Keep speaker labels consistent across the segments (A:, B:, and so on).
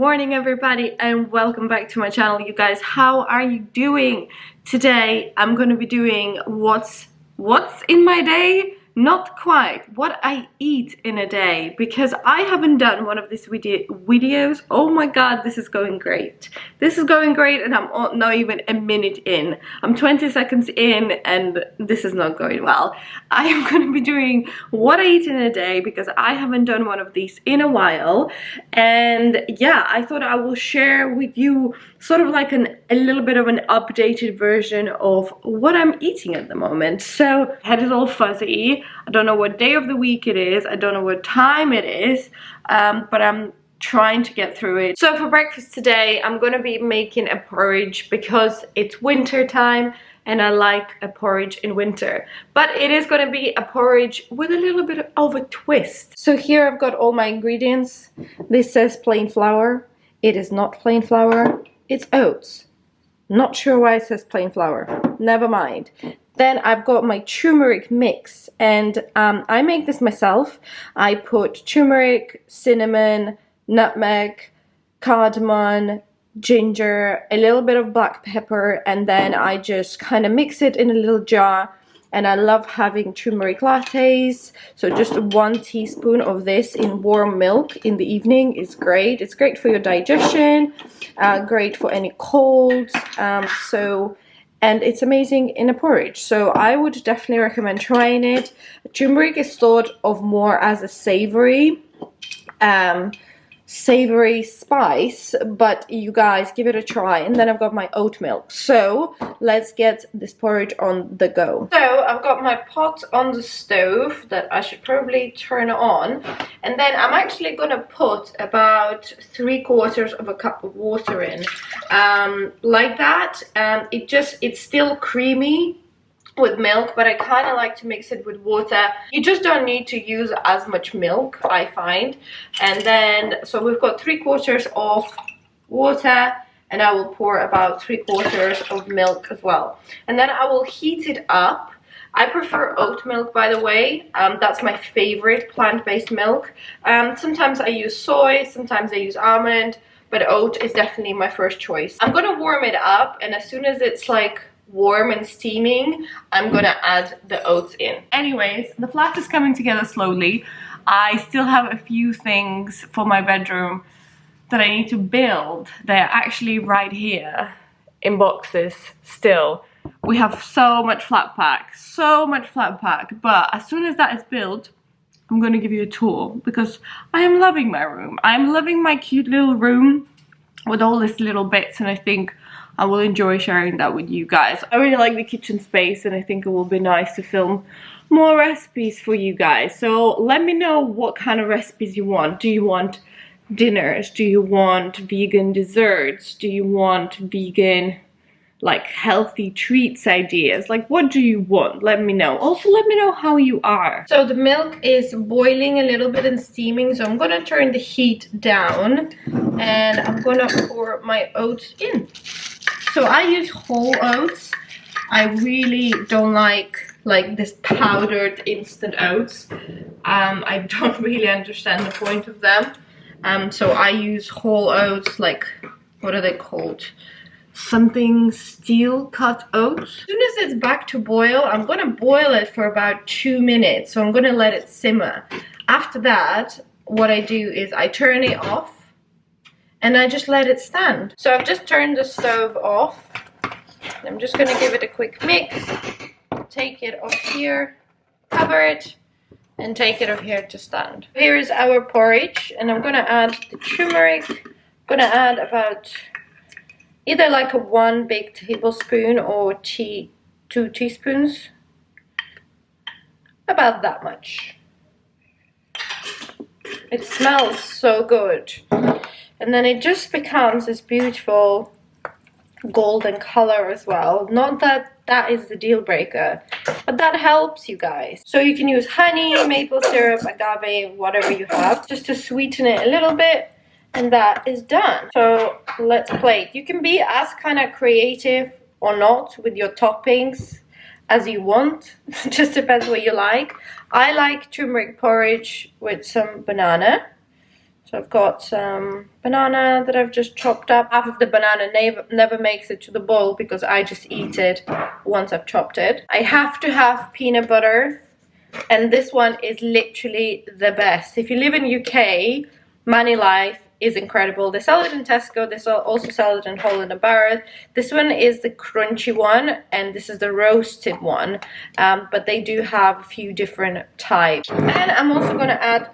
A: morning everybody, and welcome back to my channel. You guys, how are you doing? Today I'm going to be doing what's in my day. Not quite what I eat in a day, because I haven't done one of these videos. Oh my god, this is going great. This is going great, and I'm not even a minute in. I'm 20 seconds in and this is not going well. I am going to be doing what I eat in a day because I haven't done one of these in a while. And yeah, I thought I will share with you sort of like a little bit of an updated version of what I'm eating at the moment. So head is all fuzzy. I don't know what day of the week it is. I don't know what time it is, but I'm trying to get through it. So for breakfast today, I'm gonna be making a porridge because it's winter time and I like a porridge in winter. But it is gonna be a porridge with a little bit of a twist. So here I've got all my ingredients. This says plain flour. It is not plain flour. It's oats. Not sure why it says plain flour. Never mind. Then I've got my turmeric mix, and I make this myself. I put turmeric, cinnamon, nutmeg, cardamom, ginger, a little bit of black pepper, and then I just kind of mix it in a little jar. And I love having turmeric lattes, so just 1 teaspoon of this in warm milk in the evening is great. It's great for your digestion, great for any colds, and it's amazing in a porridge. So I would definitely recommend trying it. Turmeric is thought of more as a savory spice, but you guys give it a try. And then I've got my oat milk. So let's get this porridge on the go. So I've got my pot on the stove that I should probably turn on, and then I'm actually gonna put about 3/4 of a cup of water in, like that. It's still creamy with milk, but I kind of like to mix it with water. You just don't need to use as much milk, I find. And then, so we've got 3/4 of water, and I will pour about 3/4 of milk as well. And then I will heat it up. I prefer oat milk, by the way. That's my favorite plant-based milk. Sometimes I use soy, sometimes I use almond, but oat is definitely my first choice. I'm gonna warm it up, and as soon as it's like warm and steaming, I'm gonna add the oats in. Anyways, the flat is coming together slowly. I still have a few things for my bedroom that I need to build. They're actually right here in boxes still. We have so much flat pack, but as soon as that is built, I'm gonna give you a tour because I am loving my room. I'm loving my cute little room with all these little bits, and I think I will enjoy sharing that with you guys. I really like the kitchen space, and I think it will be nice to film more recipes for you guys. So let me know what kind of recipes you want. Do you want dinners? Do you want vegan desserts? Do you want vegan, like, healthy treats ideas? Like, what do you want? Let me know. Also, let me know how you are. So the milk is boiling a little bit and steaming, so I'm gonna turn the heat down and I'm gonna pour my oats in. So I use whole oats. I really don't like this powdered instant oats. I don't really understand the point of them. So I use whole oats, like, what are they called? Something steel cut oats. As soon as it's back to boil, I'm gonna boil it for about 2 minutes. So I'm gonna let it simmer. After that, what I do is I turn it off and I just let it stand. So I've just turned the stove off. I'm just gonna give it a quick mix, take it off here, cover it, and take it off here to stand. Here is our porridge, and I'm gonna add the turmeric. I'm gonna add about either like a 1 big tablespoon or 2 teaspoons. About that much. It smells so good. And then it just becomes this beautiful golden color as well. Not that that is the deal breaker, but that helps, you guys. So you can use honey, maple syrup, agave, whatever you have, just to sweeten it a little bit, and that is done. So let's plate. You can be as kind of creative or not with your toppings as you want. Just depends what you like. I like turmeric porridge with some banana. So I've got some banana that I've just chopped up. Half of the banana never makes it to the bowl because I just eat it once I've chopped it. I have to have peanut butter, and this one is literally the best. If you live in UK, Money Life is incredible. They sell it in Tesco, they also sell it in Holland and Barrett. This one is the crunchy one, and this is the roasted one, but they do have a few different types. And I'm also going to add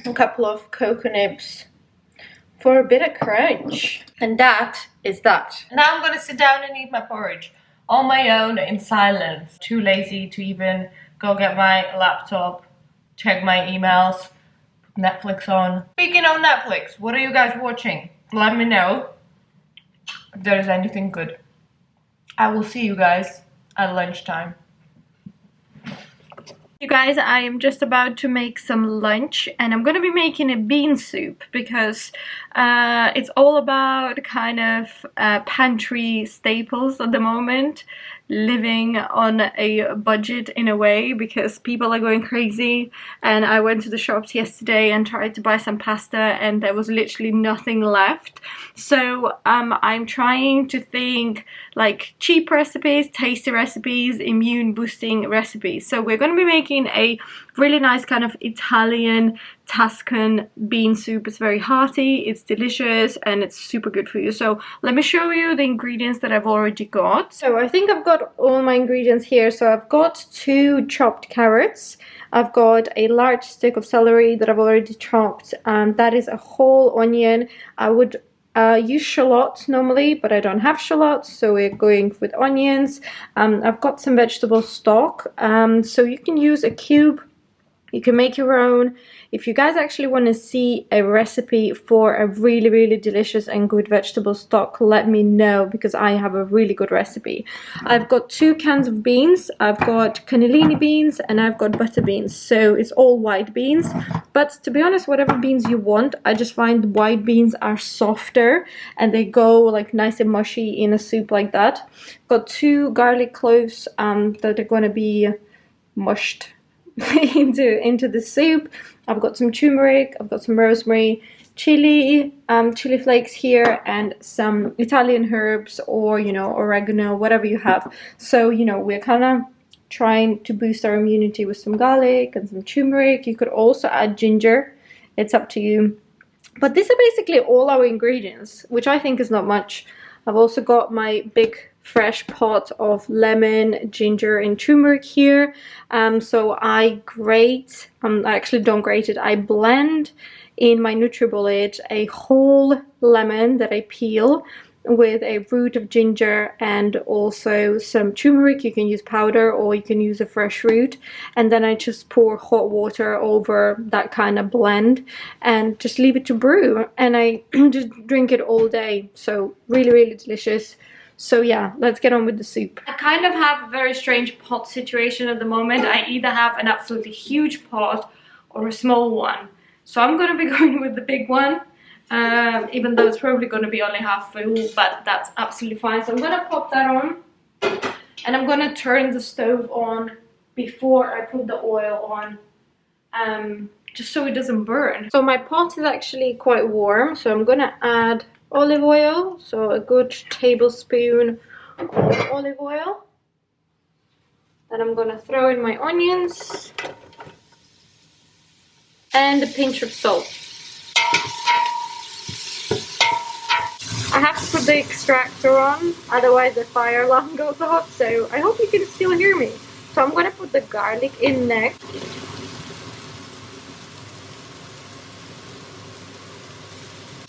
A: a couple of cocoa nibs for a bit of crunch. And that is that. Now I'm going to sit down and eat my porridge on my own in silence. Too lazy to even go get my laptop, check my emails, Netflix on. Speaking of Netflix, what are you guys watching? Let me know if there's anything good. I will see you guys at lunchtime. You guys, I am just about to make some lunch, and I'm gonna be making a bean soup because it's all about kind of pantry staples at the moment. Living on a budget in a way because people are going crazy, and I went to the shops yesterday and tried to buy some pasta and there was literally nothing left. So I'm trying to think like cheap recipes, tasty recipes, immune boosting recipes. So we're going to be making a really nice kind of Italian Tuscan bean soup. It's very hearty, it's delicious, and it's super good for you. So let me show you the ingredients that I've already got. So I think I've got all my ingredients here. So I've got 2 chopped carrots. I've got a large stick of celery that I've already chopped. That is a whole onion. I would use shallots normally, but I don't have shallots, so we're going with onions. I've got some vegetable stock. So you can use a cube. You can make your own. If you guys actually want to see a recipe for a really, really delicious and good vegetable stock, let me know because I have a really good recipe. I've got 2 cans of beans. I've got cannellini beans and I've got butter beans. So it's all white beans. But to be honest, whatever beans you want, I just find white beans are softer and they go like nice and mushy in a soup like that. Got 2 garlic cloves that are going to be mushed into the soup. I've got some turmeric, I've got some rosemary, chili flakes here, and some Italian herbs, or you know, oregano, whatever you have. So you know, we're kind of trying to boost our immunity with some garlic and some turmeric. You could also add ginger, it's up to you. But these are basically all our ingredients, which I think is not much. I've also got my big fresh pot of lemon, ginger and turmeric here. So I grate, I actually don't grate it, I blend in my NutriBullet a whole lemon that I peel with a root of ginger and also some turmeric. You can use powder or you can use a fresh root, and then I just pour hot water over that kind of blend and just leave it to brew, and I just drink it all day. So really, really delicious. So yeah, let's get on with the soup. I kind of have a very strange pot situation at the moment. I either have an absolutely huge pot or a small one. So I'm going to be going with the big one, even though it's probably going to be only half full, but that's absolutely fine. So I'm going to pop that on, and I'm going to turn the stove on before I put the oil on, just so it doesn't burn. So my pot is actually quite warm, so I'm going to add olive oil, so a good tablespoon of olive oil. Then I'm going to throw in my onions and a pinch of salt. I have to put the extractor on, otherwise the fire alarm goes off, so I hope you can still hear me. So I'm going to put the garlic in next.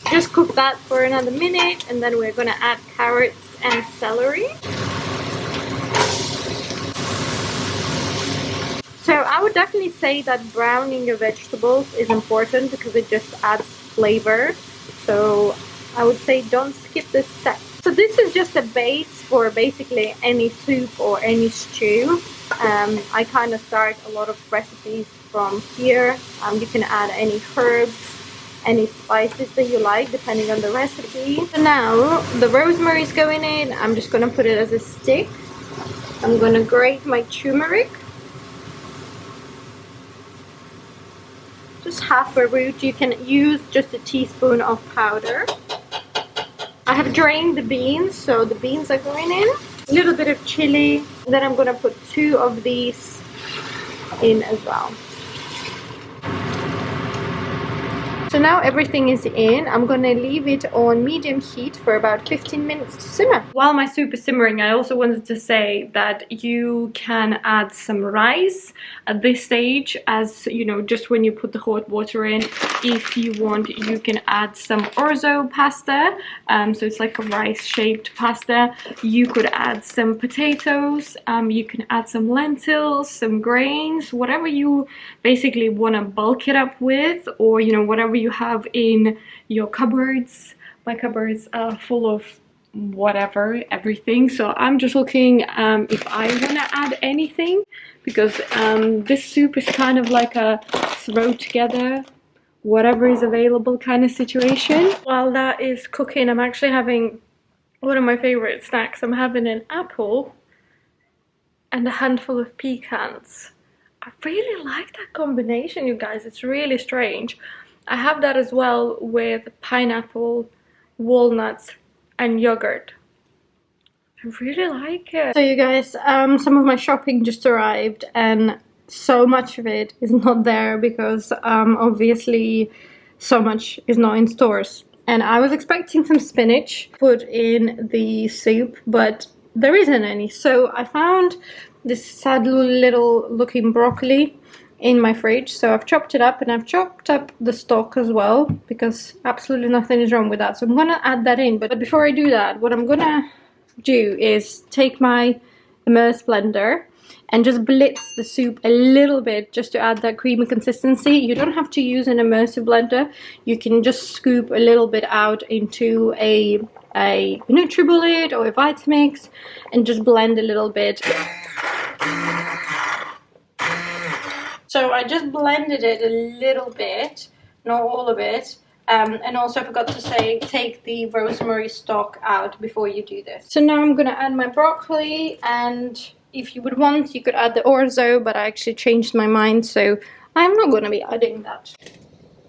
A: Just cook that for another minute, and then we're going to add carrots and celery. So I would definitely say that browning your vegetables is important because it just adds flavor. So I would say don't skip this step. So this is just a base for basically any soup or any stew. I kind of start a lot of recipes from here. You can add any herbs, any spices that you like depending on the recipe. So now the rosemary is going in. I'm just going to put it as a stick. I'm going to grate my turmeric. just half a root. You can use just a teaspoon of powder. I have drained the beans, so the beans are going in. A little bit of chili. Then I'm gonna put 2 of these in as well. So now everything is in. I'm gonna leave it on medium heat for about 15 minutes to simmer. While my soup is simmering, I also wanted to say that you can add some rice at this stage, as you know, just when you put the hot water in. If you want, you can add some orzo pasta, so it's like a rice shaped pasta. You could add some potatoes, you can add some lentils, some grains, whatever you basically want to bulk it up with, or you know, whatever you have in your cupboards. My cupboards are full of whatever, everything, so I'm just looking if I want to add anything, because this soup is kind of like a throw together whatever is available kind of situation. While that is cooking, I'm actually having one of my favorite snacks. I'm having an apple and a handful of pecans. I really like that combination, you guys. It's really strange. I have that as well with pineapple, walnuts, and yogurt. I really like it. So you guys, some of my shopping just arrived, and so much of it is not there because obviously so much is not in stores. And I was expecting some spinach put in the soup, but there isn't any. So I found this sad little looking broccoli in my fridge, so I've chopped it up, and I've chopped up the stock as well, because absolutely nothing is wrong with that. So I'm gonna add that in, but before I do that, what I'm gonna do is take my immerse blender and just blitz the soup a little bit, just to add that creamy consistency. You don't have to use an immersive blender. You can just scoop a little bit out into a NutriBullet or a Vitamix and just blend a little bit. So I just blended it a little bit, not all of it. And also I forgot to say, take the rosemary stalk out before you do this. So now I'm gonna add my broccoli, and if you would want, you could add the orzo, but I actually changed my mind, so I'm not gonna be adding that.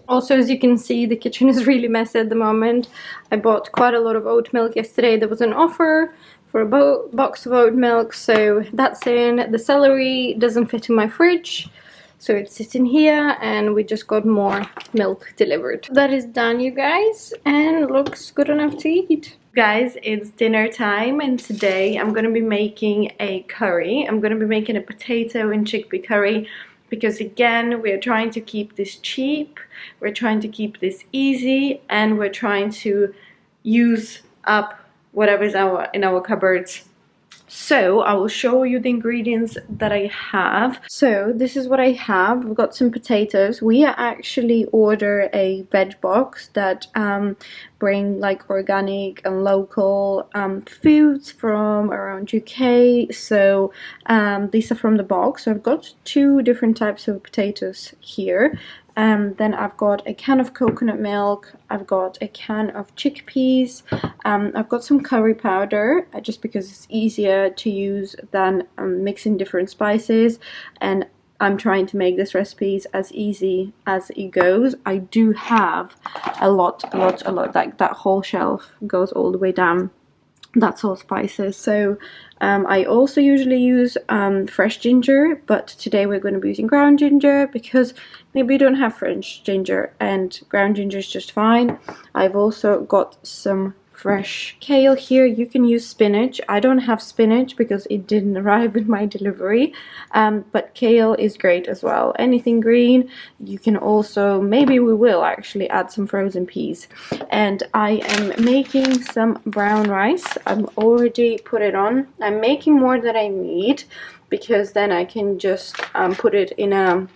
A: Also, as you can see, the kitchen is really messy at the moment. I bought quite a lot of oat milk yesterday. There was an offer for a box of oat milk, so that's in. The celery doesn't fit in my fridge, so it's sitting here, and we just got more milk delivered. That is done, you guys, and looks good enough to eat. Guys, it's dinner time, and today I'm gonna be making a curry. I'm gonna be making a potato and chickpea curry, because again, we're trying to keep this cheap, we're trying to keep this easy, and we're trying to use up whatever's in our cupboards. So I will show you the ingredients that I have. So this is what I have. We've got some potatoes. We actually order a veg box that bring like organic and local foods from around UK. So these are from the box. So I've got 2 different types of potatoes here. Then I've got a can of coconut milk, I've got a can of chickpeas, I've got some curry powder, just because it's easier to use than mixing different spices, and I'm trying to make this recipe as easy as it goes. I do have a lot, like that whole shelf goes all the way down. That's all spices. So I also usually use fresh ginger, but today we're going to be using ground ginger, because maybe you don't have fresh ginger and ground ginger is just fine. I've also got some fresh kale here. You can use spinach. I don't have spinach because it didn't arrive with my delivery, but kale is great as well. Anything green. You can also, maybe we will actually add some frozen peas. And I am making some brown rice. I've already put it on. I'm making more than I need, because then I can just put it in a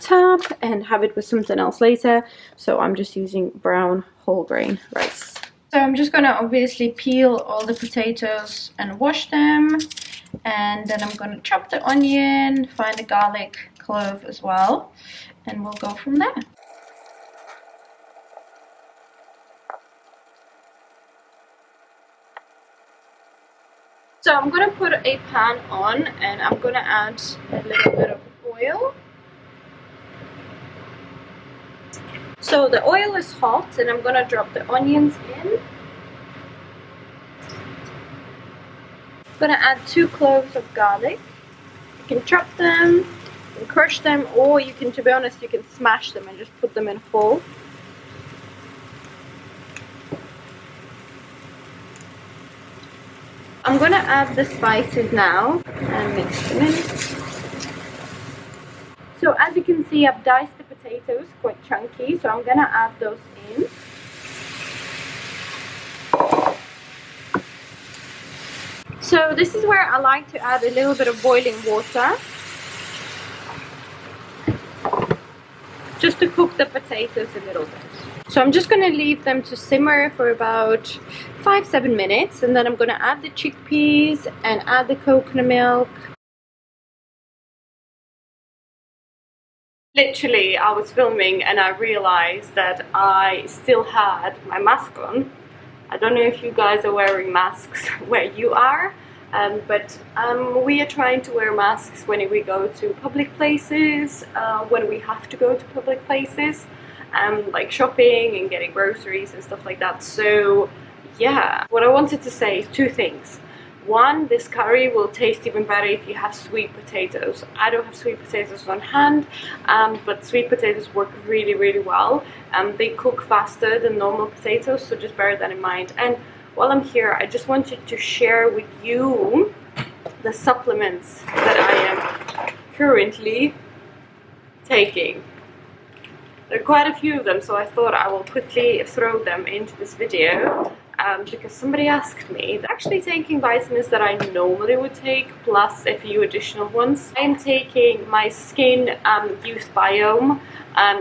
A: tub and have it with something else later. So I'm just using brown whole grain rice. So I'm just gonna obviously peel all the potatoes and wash them, and then I'm gonna chop the onion, find a garlic clove as well, and we'll go from there. So I'm gonna put a pan on, and I'm gonna add a little bit of oil. So the oil is hot and I'm gonna drop the onions in. I'm gonna add 2 cloves of garlic. You can chop them, you can crush them, or you can, to be honest, you can smash them and just put them in whole. I'm gonna add the spices now and mix them in. So as you can see, I've diced the potatoes quite chunky, so I'm gonna add those in. So this is where I like to add a little bit of boiling water, just to cook the potatoes a little bit. So I'm just going to leave them to simmer for about 5-7 minutes, and then I'm going to add the chickpeas and add the coconut milk. Literally, I was filming and I realized that I still had my mask on. I don't know if you guys are wearing masks where you are, but we are trying to wear masks when we go to public places, when we have to go to public places, like shopping and getting groceries and stuff like that. So yeah, what I wanted to say is 2 things. One, this curry will taste even better if you have sweet potatoes. I don't have sweet potatoes on hand, but sweet potatoes work really, really well. They cook faster than normal potatoes, so just bear that in mind. And while I'm here, I just wanted to share with you the supplements that I am currently taking. There are quite a few of them, so I thought I will quickly throw them into this video. Because somebody asked me. They're actually taking vitamins that I normally would take, plus a few additional ones. I'm taking my Skin Youth Biome.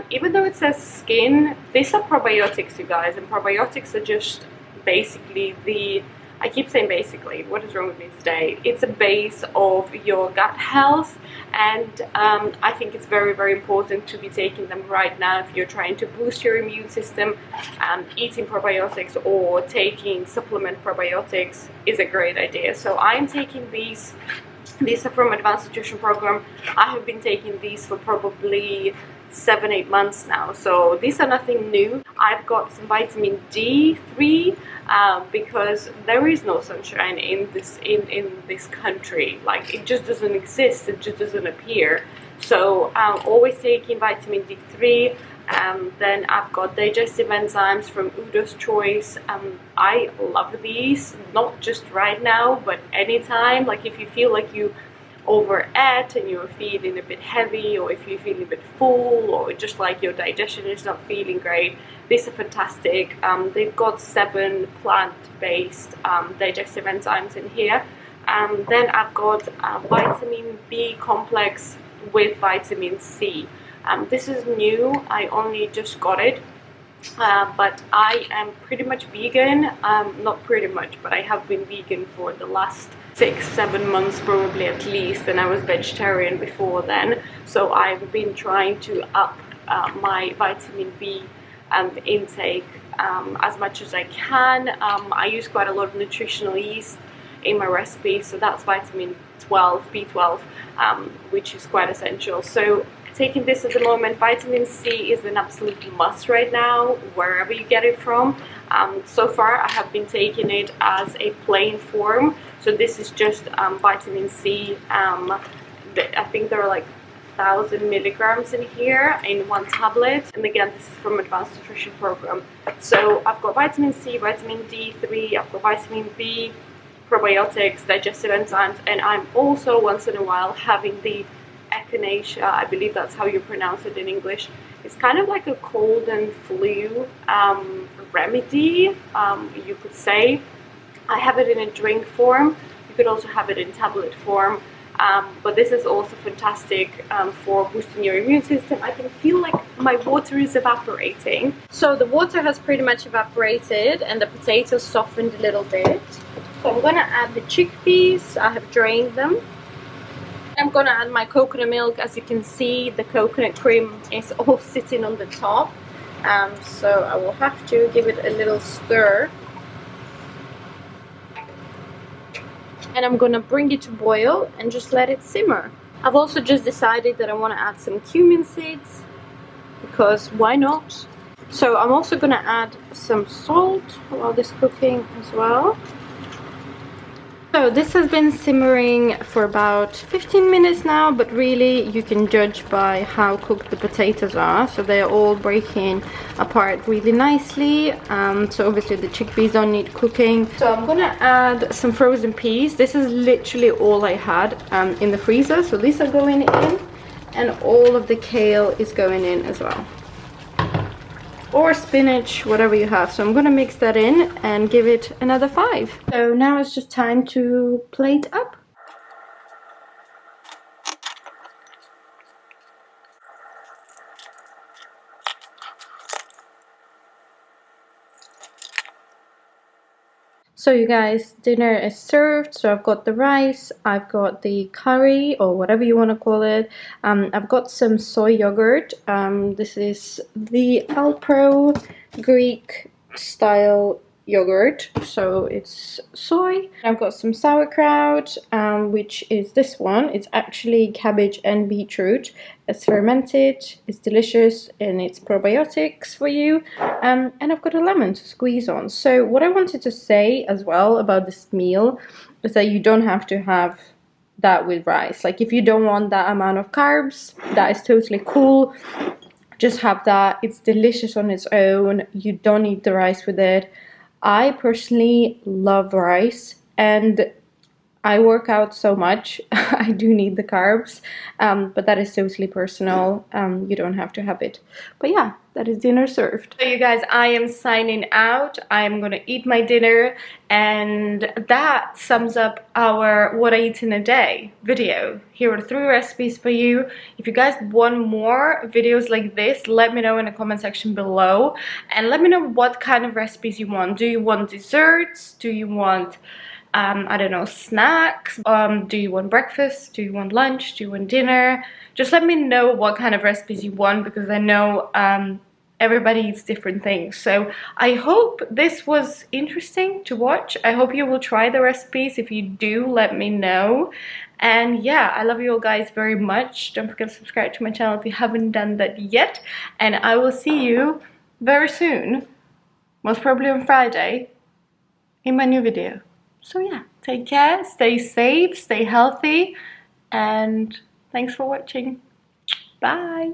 A: Even though it says skin, these are probiotics, you guys, and probiotics are just basically the... I keep saying basically, what is wrong with me today? It's a base of your gut health, and I think it's very, very important to be taking them right now if you're trying to boost your immune system. Eating probiotics or taking supplement probiotics is a great idea. So I'm taking these. These are from Advanced Nutrition Program. I have been taking these for probably 7-8 months now, so these are nothing new. I've got some vitamin D3 because there is no sunshine in this country. Like, it just doesn't exist, it just doesn't appear. So I'm always taking vitamin D3. Then I've got digestive enzymes from Udo's Choice. I love these, not just right now, but anytime. Like, if you feel like you overate and you're feeling a bit heavy, or if you're feeling a bit full, or just like your digestion is not feeling great, these are fantastic. They've got 7 plant-based digestive enzymes in here. Then I've got vitamin B complex with vitamin C. This is new, I only just got it, but I am pretty much vegan. Not pretty much, but I have been vegan for the last 6-7 months probably at least, and I was vegetarian before then. So I've been trying to up my vitamin B intake as much as I can. I use quite a lot of nutritional yeast in my recipe, so that's vitamin B12, which is quite essential. So taking this at the moment. Vitamin C is an absolute must right now, wherever you get it from. So far I have been taking it as a plain form, so this is just vitamin C. I think there are like 1,000 milligrams in here in one tablet, and again, this is from Advanced Nutrition Program. So I've got vitamin C, vitamin D3, I've got vitamin B, probiotics, digestive enzymes, and I'm also once in a while having the echinacea, I believe that's how you pronounce it in English. It's kind of like a cold and flu remedy, you could say. I have it in a drink form. You could also have it in tablet form. But this is also fantastic for boosting your immune system. I can feel like my water is evaporating. So the water has pretty much evaporated and the potatoes softened a little bit. So I'm going to add the chickpeas. I have drained them. I'm going to add my coconut milk. As you can see, the coconut cream is all sitting on the top. So I will have to give it a little stir. And I'm going to bring it to boil and just let it simmer. I've also just decided that I want to add some cumin seeds, because why not? So I'm also gonna add some salt while this is cooking as well. So this has been simmering for about 15 minutes now, but really you can judge by how cooked the potatoes are. So they're all breaking apart really nicely. So obviously the chickpeas don't need cooking. So I'm gonna add some frozen peas. This is literally all I had in the freezer. So these are going in, and all of the kale is going in as well. Or spinach, whatever you have. So I'm gonna mix that in and give it another 5. So now it's just time to plate up. So you guys, dinner is served. So I've got the rice, I've got the curry or whatever you want to call it. I've got some soy yogurt. This is the Alpro Greek style yogurt, so it's soy. I've got some sauerkraut, which is this one. It's actually cabbage and beetroot. It's fermented, it's delicious, and it's probiotics for you. And I've got a lemon to squeeze on. So what I wanted to say as well about this meal is that you don't have to have that with rice. Like if you don't want that amount of carbs, that is totally cool. Just have that. It's delicious on its own. You don't need the rice with it. I personally love rice, and I work out so much. I do need the carbs, but that is totally personal. You don't have to have it. But yeah, that is dinner served. So you guys, I am signing out. I am gonna eat my dinner, and that sums up our what I eat in a day video. Here are 3 recipes for you. If you guys want more videos like this, let me know in the comment section below, and let me know what kind of recipes you want. Do you want desserts? Do you want I don't know, snacks? Do you want breakfast? Do you want lunch? Do you want dinner? Just let me know what kind of recipes you want, because I know everybody eats different things. So I hope this was interesting to watch. I hope you will try the recipes. If you do, let me know. And yeah, I love you all guys very much. Don't forget to subscribe to my channel if you haven't done that yet. And I will see you very soon, most probably on Friday, in my new video. So yeah, take care, stay safe, stay healthy, and thanks for watching. Bye!